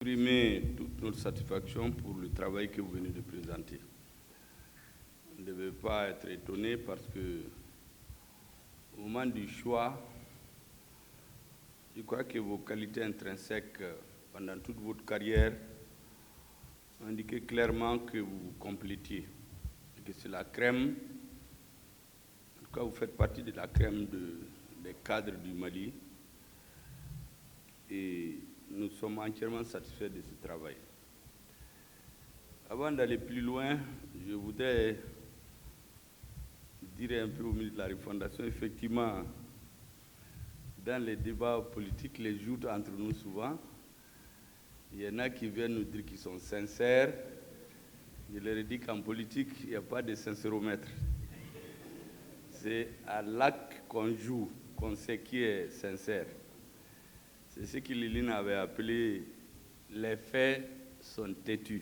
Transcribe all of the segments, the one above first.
Exprimer toute notre satisfaction pour le travail que vous venez de présenter. On ne devait pas être étonné parce que au moment du choix, je crois que vos qualités intrinsèques pendant toute votre carrière indiquaient clairement que vous vous complétiez et que c'est la crème. En tout cas, vous faites partie de la crème des cadres du Mali et nous sommes entièrement satisfaits de ce travail. Avant d'aller plus loin, je voudrais dire un peu au ministre de la Refondation, effectivement, dans les débats politiques, les joutes entre nous souvent, il y en a qui viennent nous dire qu'ils sont sincères. Je leur ai dit qu'en politique, il n'y a pas de sincéromètre. C'est à l'acte qu'on joue qu'on sait qui est sincère. C'est ce que Léline avait appelé « les faits sont têtus ».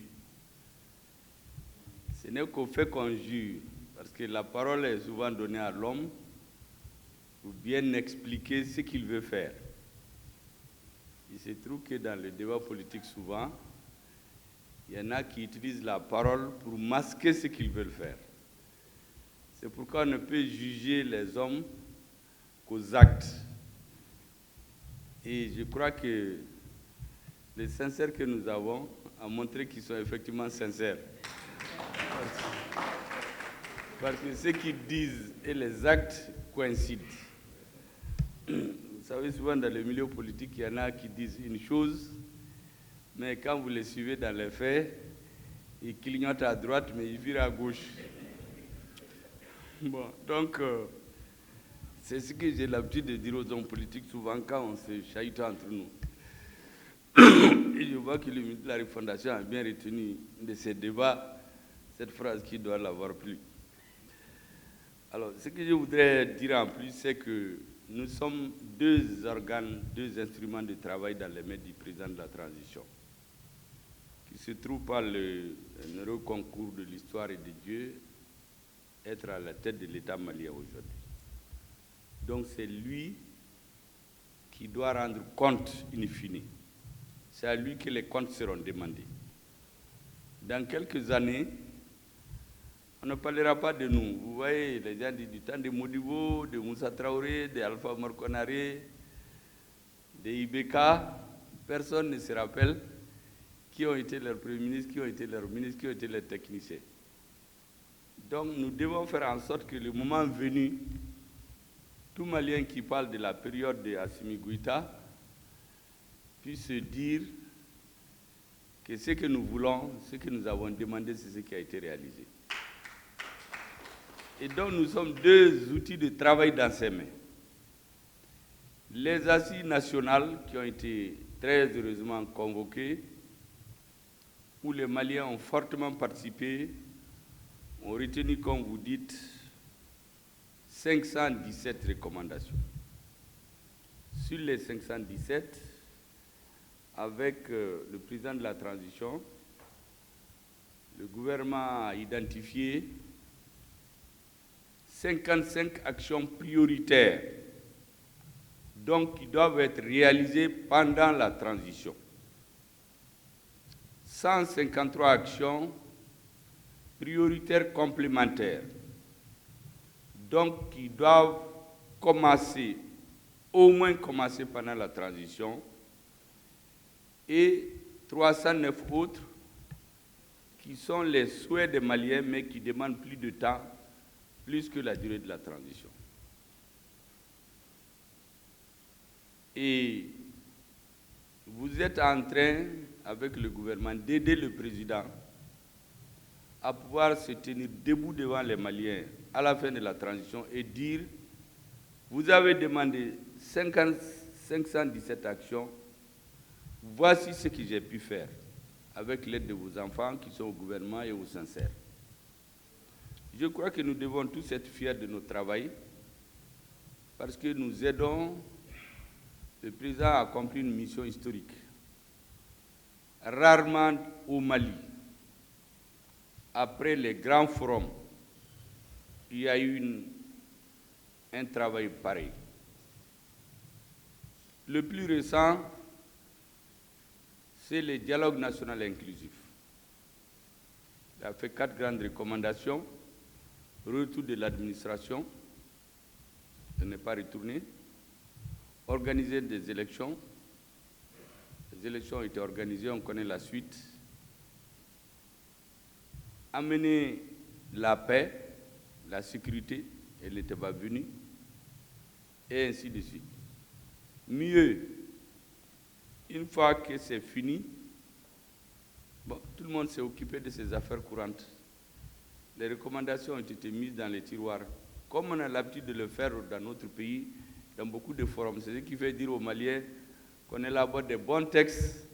Ce n'est qu'au fait qu'on jure, parce que la parole est souvent donnée à l'homme pour bien expliquer ce qu'il veut faire. Il se trouve que dans le débat politique, souvent, il y en a qui utilisent la parole pour masquer ce qu'ils veulent faire. C'est pourquoi on ne peut juger les hommes qu'aux actes. Et je crois que les sincères que nous avons a montré qu'ils sont effectivement sincères. Parce que ce qu'ils disent et les actes coïncident. Vous savez, souvent dans le milieu politique, il y en a qui disent une chose, mais quand vous les suivez dans les faits, ils clignotent à droite, mais ils virent à gauche. Bon, donc, c'est ce que j'ai l'habitude de dire aux hommes politiques souvent quand on se chahute entre nous. Et je vois que le ministre de la Refondation a bien retenu de ces débats cette phrase qui doit l'avoir plu. Alors, ce que je voudrais dire en plus, c'est que nous sommes deux organes, deux instruments de travail dans les mains du président de la transition, qui se trouve par le heureux concours de l'histoire et de Dieu être à la tête de l'État malien aujourd'hui. Donc c'est lui qui doit rendre compte in fine. C'est à lui que les comptes seront demandés. Dans quelques années, on ne parlera pas de nous. Vous voyez, les gens du temps de Modibo, de Moussa Traoré, de Alpha Marconaré, de Ibeka, personne ne se rappelle qui ont été leurs premiers ministres, qui ont été leurs ministres, qui ont été leurs techniciens. Donc nous devons faire en sorte que le moment venu, tout Malien qui parle de la période de Assimi Goïta puisse se dire que ce que nous voulons, ce que nous avons demandé, c'est ce qui a été réalisé. Et donc nous sommes deux outils de travail dans ces mains. Les assises nationales qui ont été très heureusement convoquées, où les Maliens ont fortement participé, ont retenu, comme vous dites, 517 recommandations. Sur les 517, avec le président de la transition, le gouvernement a identifié 55 actions prioritaires, donc qui doivent être réalisées pendant la transition. 153 actions prioritaires complémentaires, donc qui doivent commencer, au moins commencer pendant la transition, et 309 autres qui sont les souhaits des Maliens, mais qui demandent plus de temps, plus que la durée de la transition. Et vous êtes en train, avec le gouvernement, d'aider le président à pouvoir se tenir debout devant les Maliens à la fin de la transition et dire « Vous avez demandé 517 actions, voici ce que j'ai pu faire avec l'aide de vos enfants qui sont au gouvernement et aux sincères. » Je crois que nous devons tous être fiers de notre travail parce que nous aidons le président à accomplir une mission historique. Rarement au Mali, après les grands forums, il y a eu un travail pareil. Le plus récent, c'est le dialogue national inclusif. Il a fait 4 grandes recommandations. Retour de l'administration, de ne pas retourner. Organiser des élections. Les élections ont été organisées, on connaît la suite. Amener la paix, la sécurité, elle n'était pas venue, et ainsi de suite. Mieux, une fois que c'est fini, bon, tout le monde s'est occupé de ses affaires courantes. Les recommandations ont été mises dans les tiroirs, comme on a l'habitude de le faire dans notre pays, dans beaucoup de forums. C'est ce qui fait dire aux Maliens qu'on élabore des bons textes,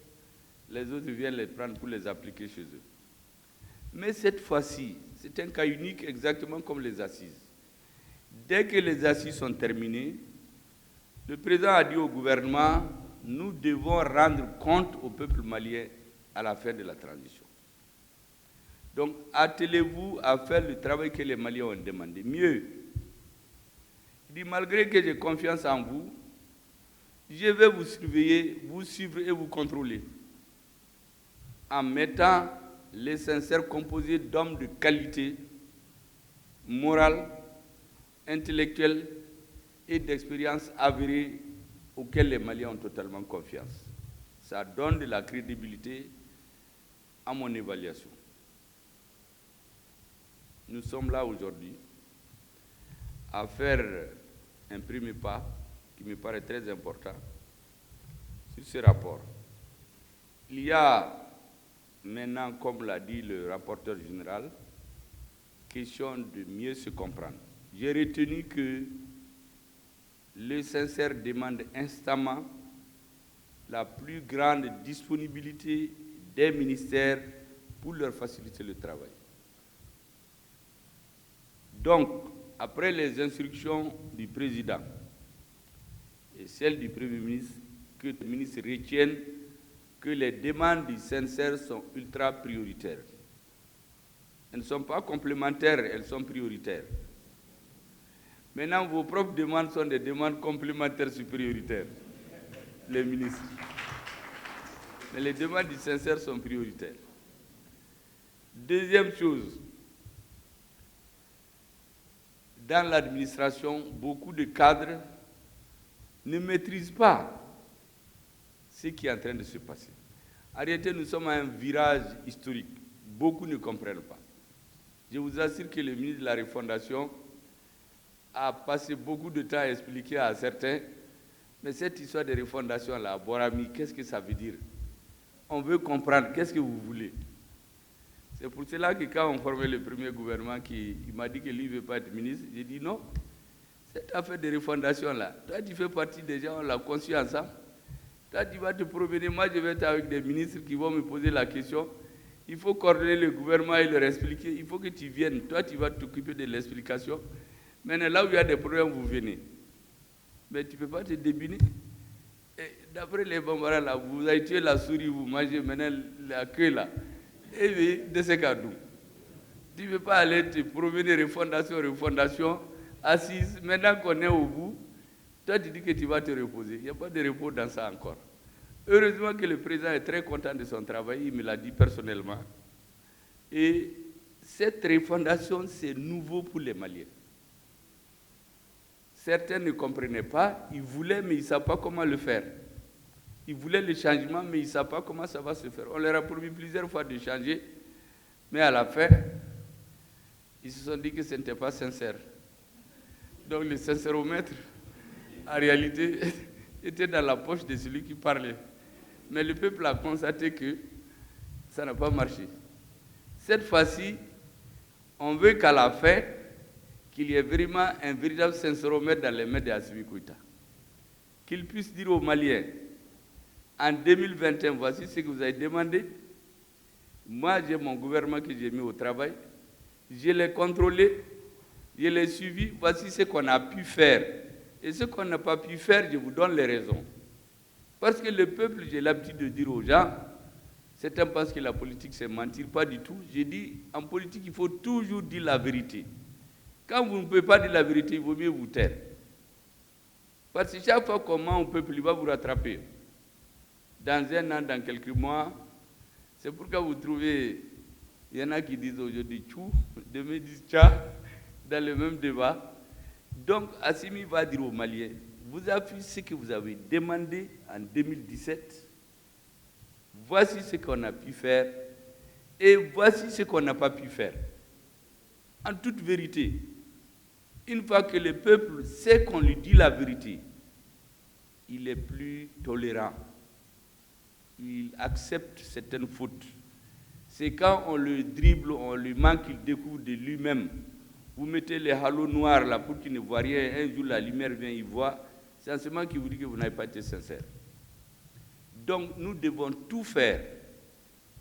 les autres viennent les prendre pour les appliquer chez eux. Mais cette fois-ci, c'est un cas unique exactement comme les assises. Dès que les assises sont terminées, le président a dit au gouvernement, nous devons rendre compte au peuple malien à la fin de la transition. Donc, attelez-vous à faire le travail que les Maliens ont demandé. Mieux, il dit, malgré que j'ai confiance en vous, je vais vous surveiller, vous suivre et vous contrôler en mettant les sincères composés d'hommes de qualité, morale, intellectuelle et d'expérience avérée auxquels les Maliens ont totalement confiance. Ça donne de la crédibilité à mon évaluation. Nous sommes là aujourd'hui à faire un premier pas qui me paraît très important sur ce rapport. Il y a maintenant, comme l'a dit le rapporteur général, question de mieux se comprendre. J'ai retenu que le sincère demande instamment la plus grande disponibilité des ministères pour leur faciliter le travail. Donc, après les instructions du président et celles du Premier ministre, que le ministre retienne que les demandes du sincère sont ultra prioritaires. Elles ne sont pas complémentaires, elles sont prioritaires. Maintenant, vos propres demandes sont des demandes complémentaires prioritaires, les ministres. Mais les demandes du sincère sont prioritaires. Deuxième chose, dans l'administration, beaucoup de cadres ne maîtrisent pas ce qui est en train de se passer. En réalité, nous sommes à un virage historique. Beaucoup ne comprennent pas. Je vous assure que le ministre de la Refondation a passé beaucoup de temps à expliquer à certains, mais cette histoire de refondation-là, Borami, qu'est-ce que ça veut dire? On veut comprendre, qu'est-ce que vous voulez? C'est pour cela que quand on formait le premier gouvernement, il m'a dit que lui ne veut pas être ministre, j'ai dit non, cette affaire de refondation-là, toi tu fais partie des gens, on l'a conçu ensemble. Toi tu vas te promener, moi je vais être avec des ministres qui vont me poser la question. Il faut coordonner le gouvernement et leur expliquer. Il faut que tu viennes, toi tu vas t'occuper de l'explication. Maintenant, là où il y a des problèmes, vous venez. Mais tu ne peux pas te débiner. D'après les Bambara, là, vous avez tué la souris, vous mangez maintenant la queue là. Et de ce cas d'où. Tu ne peux pas aller te promener refondation, assise. Maintenant qu'on est au bout, toi tu dis que tu vas te reposer. Il n'y a pas de repos dans ça encore. Heureusement que le président est très content de son travail, il me l'a dit personnellement. Et cette refondation, c'est nouveau pour les Maliens. Certains ne comprenaient pas, ils voulaient, mais ils ne savaient pas comment le faire. Ils voulaient le changement, mais ils ne savaient pas comment ça va se faire. On leur a promis plusieurs fois de changer, mais à la fin, ils se sont dit que ce n'était pas sincère. Donc le sincéromètre, en réalité, était dans la poche de celui qui parlait. Mais le peuple a constaté que ça n'a pas marché. Cette fois-ci, on veut qu'à la fin, qu'il y ait vraiment un véritable sincéromètre dans les mains d'Assimi Goïta. Qu'il puisse dire aux Maliens, en 2021, voici ce que vous avez demandé. Moi, j'ai mon gouvernement que j'ai mis au travail. Je l'ai contrôlé, je l'ai suivi. Voici ce qu'on a pu faire. Et ce qu'on n'a pas pu faire, je vous donne les raisons. Parce que le peuple, j'ai l'habitude de dire aux gens, certains pensent que la politique, c'est mentir. Pas du tout. J'ai dit, en politique, il faut toujours dire la vérité. Quand vous ne pouvez pas dire la vérité, il vaut mieux vous taire. Parce que chaque fois qu'on ment au peuple, il va vous rattraper. dans un an, dans quelques mois. C'est pourquoi vous trouvez, il y en a qui disent aujourd'hui tchou, demain ils disent tcha, dans le même débat. Donc Assimi va dire aux Maliens, vous avez ce que vous avez demandé en 2017, voici ce qu'on a pu faire et voici ce qu'on n'a pas pu faire. En toute vérité, une fois que le peuple sait qu'on lui dit la vérité, il est plus tolérant. Il accepte certaines fautes. C'est quand on le dribble, on lui manque, il découvre de lui-même. Vous mettez les halos noirs là pour qu'il ne voit rien. Un jour, la lumière vient, il voit. C'est en ce moment qu'il vous dit que vous n'avez pas été sincère. Donc, nous devons tout faire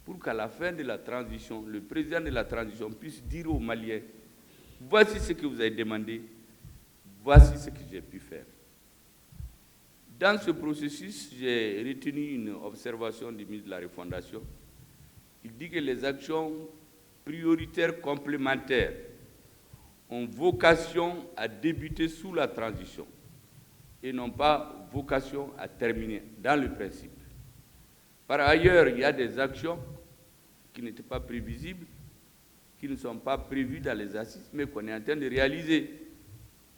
pour qu'à la fin de la transition, le président de la transition puisse dire aux Maliens, voici ce que vous avez demandé, voici ce que j'ai pu faire. Dans ce processus, j'ai retenu une observation du ministre de la Refondation. Il dit que les actions prioritaires complémentaires ont vocation à débuter sous la transition et n'ont pas vocation à terminer dans le principe. Par ailleurs, il y a des actions qui n'étaient pas prévisibles, qui ne sont pas prévues dans les assises, mais qu'on est en train de réaliser.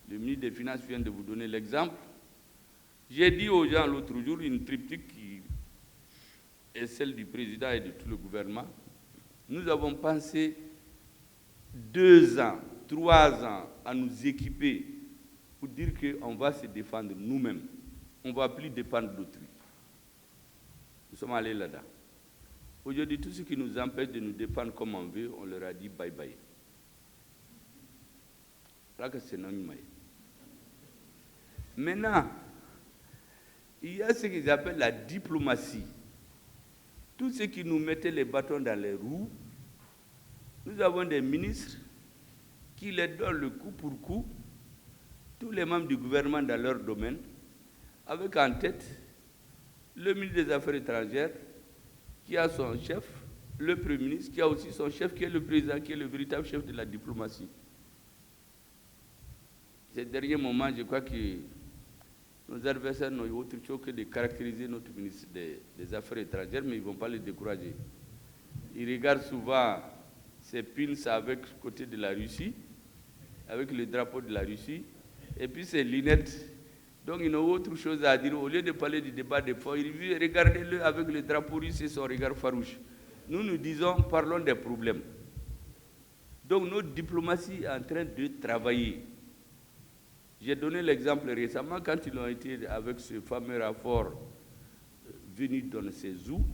Le ministre des Finances vient de vous donner l'exemple. J'ai dit aux gens l'autre jour une triptyque qui est celle du président et de tout le gouvernement. Nous avons pensé 2 ans, 3 ans à nous équiper pour dire qu'on va se défendre nous-mêmes. On ne va plus dépendre d'autrui. Nous sommes allés là-dedans. Aujourd'hui, tout ce qui nous empêche de nous défendre comme on veut, on leur a dit bye-bye. Là que c'est non. Maintenant, il y a ce qu'ils appellent la diplomatie. Tout ce qui nous mettait les bâtons dans les roues, nous avons des ministres qui les donnent le coup pour coup, tous les membres du gouvernement dans leur domaine, avec en tête le ministre des Affaires étrangères, qui a son chef, le Premier ministre, qui a aussi son chef, qui est le président, qui est le véritable chef de la diplomatie. Ces derniers moments, je crois que nos adversaires n'ont eu autre chose que de caractériser notre ministre des Affaires étrangères, mais ils ne vont pas le décourager. Ils regardent souvent ses pins avec le côté de la Russie, avec le drapeau de la Russie, et puis ses lunettes. Donc ils n'ont autre chose à dire. Au lieu de parler du débat des fonds, regardez-le avec le drapeau russe et son regard farouche. Nous, nous disons, parlons des problèmes. Donc notre diplomatie est en train de travailler. J'ai donné l'exemple récemment quand ils ont été avec ce fameux rapport venu dans ces zoos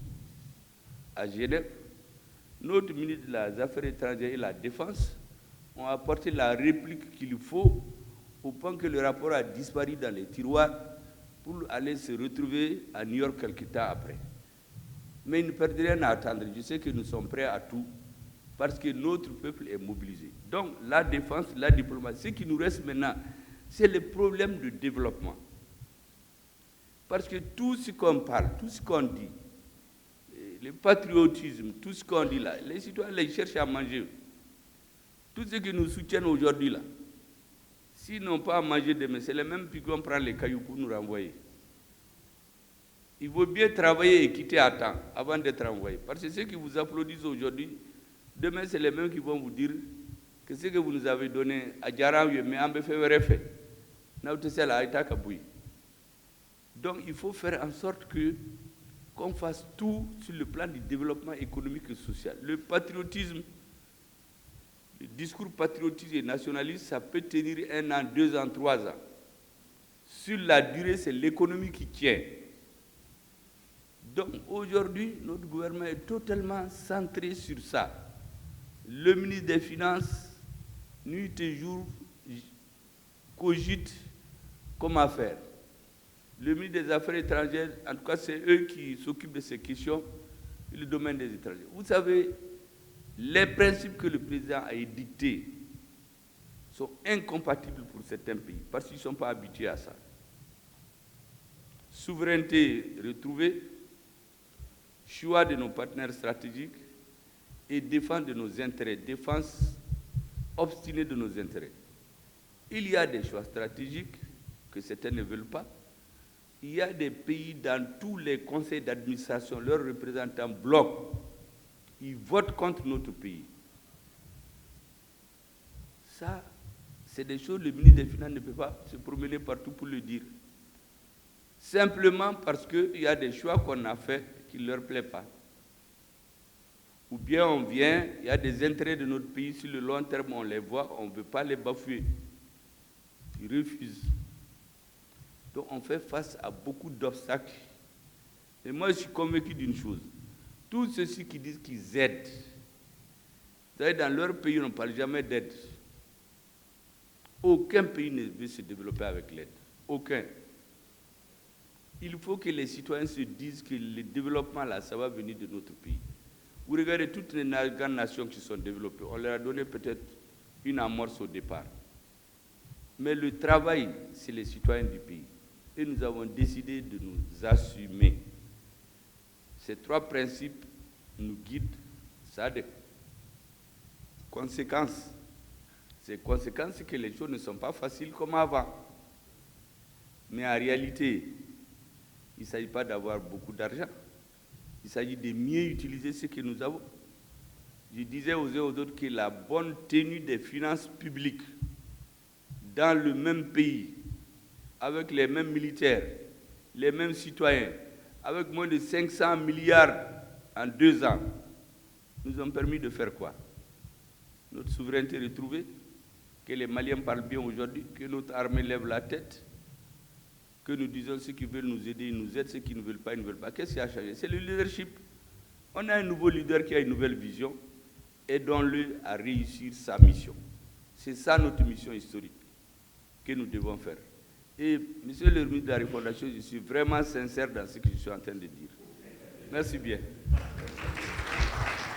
à Genève. Notre ministre des Affaires étrangères et de la Défense ont apporté la réplique qu'il faut au point que le rapport a disparu dans les tiroirs pour aller se retrouver à New York quelques temps après. Mais ils ne perdent rien à attendre. Je sais que nous sommes prêts à tout parce que notre peuple est mobilisé. Donc la défense, la diplomatie, ce qui nous reste maintenant, c'est le problème de développement. Parce que tout ce qu'on parle, tout ce qu'on dit, le patriotisme, tout ce qu'on dit là, les citoyens les cherchent à manger. Tout ce qui nous soutiennent aujourd'hui là, s'ils n'ont pas à manger demain, c'est les mêmes qui vont prendre les cailloux pour nous renvoyer. Il vaut bien travailler et quitter à temps avant d'être envoyé. Parce que ceux qui vous applaudissent aujourd'hui, demain c'est les mêmes qui vont vous dire que ce que vous nous avez donné à Djaram, mais en fait. Donc il faut faire en sorte qu'on fasse tout sur le plan du développement économique et social. Le patriotisme, le discours patriotique et nationaliste, ça peut tenir 1 an, 2 ans, 3 ans. Sur la durée, c'est l'économie qui tient. Donc aujourd'hui, notre gouvernement est totalement centré sur ça. Le ministre des Finances, nuit et jour, cogite comment faire. Le ministre des Affaires étrangères, en tout cas, c'est eux qui s'occupent de ces questions, le domaine des étrangers. Vous savez, les principes que le président a édictés sont incompatibles pour certains pays, parce qu'ils ne sont pas habitués à ça. Souveraineté retrouvée, choix de nos partenaires stratégiques et défense de nos intérêts, défense obstinée de nos intérêts. Il y a des choix stratégiques que certains ne veulent pas. Il y a des pays dans tous les conseils d'administration, leurs représentants bloquent. Ils votent contre notre pays. Ça, c'est des choses que le ministre des Finances ne peut pas se promener partout pour le dire. Simplement parce qu'il y a des choix qu'on a faits qui ne leur plaisent pas. Ou bien on vient, il y a des intérêts de notre pays, sur le long terme on les voit, on ne veut pas les bafouer. Ils refusent. Donc on fait face à beaucoup d'obstacles. Et moi je suis convaincu d'une chose. Tous ceux-ci qui disent qu'ils aident, vous savez, dans leur pays on ne parle jamais d'aide. Aucun pays ne veut se développer avec l'aide. Aucun. Il faut que les citoyens se disent que le développement là, ça va venir de notre pays. Vous regardez toutes les grandes nations qui sont développées, on leur a donné peut-être une amorce au départ. Mais le travail, c'est les citoyens du pays. Et nous avons décidé de nous assumer. Ces trois principes nous guident. Ça a des conséquences. Ces conséquences, c'est que les choses ne sont pas faciles comme avant. Mais en réalité, il ne s'agit pas d'avoir beaucoup d'argent. Il s'agit de mieux utiliser ce que nous avons. Je disais aux uns et aux autres que la bonne tenue des finances publiques dans le même pays, avec les mêmes militaires, les mêmes citoyens, avec moins de 500 milliards en 2 ans, nous ont permis de faire quoi? Notre souveraineté retrouvée, que les Maliens parlent bien aujourd'hui, que notre armée lève la tête, que nous disons ceux qui veulent nous aider, ils nous aident, ceux qui ne veulent pas, ils ne veulent pas. Qu'est-ce qui a changé? C'est le leadership. On a un nouveau leader qui a une nouvelle vision. Aidons-le à réussir sa mission. C'est ça notre mission historique que nous devons faire. Et, monsieur le ministre de la Refondation, je suis vraiment sincère dans ce que je suis en train de dire. Merci bien.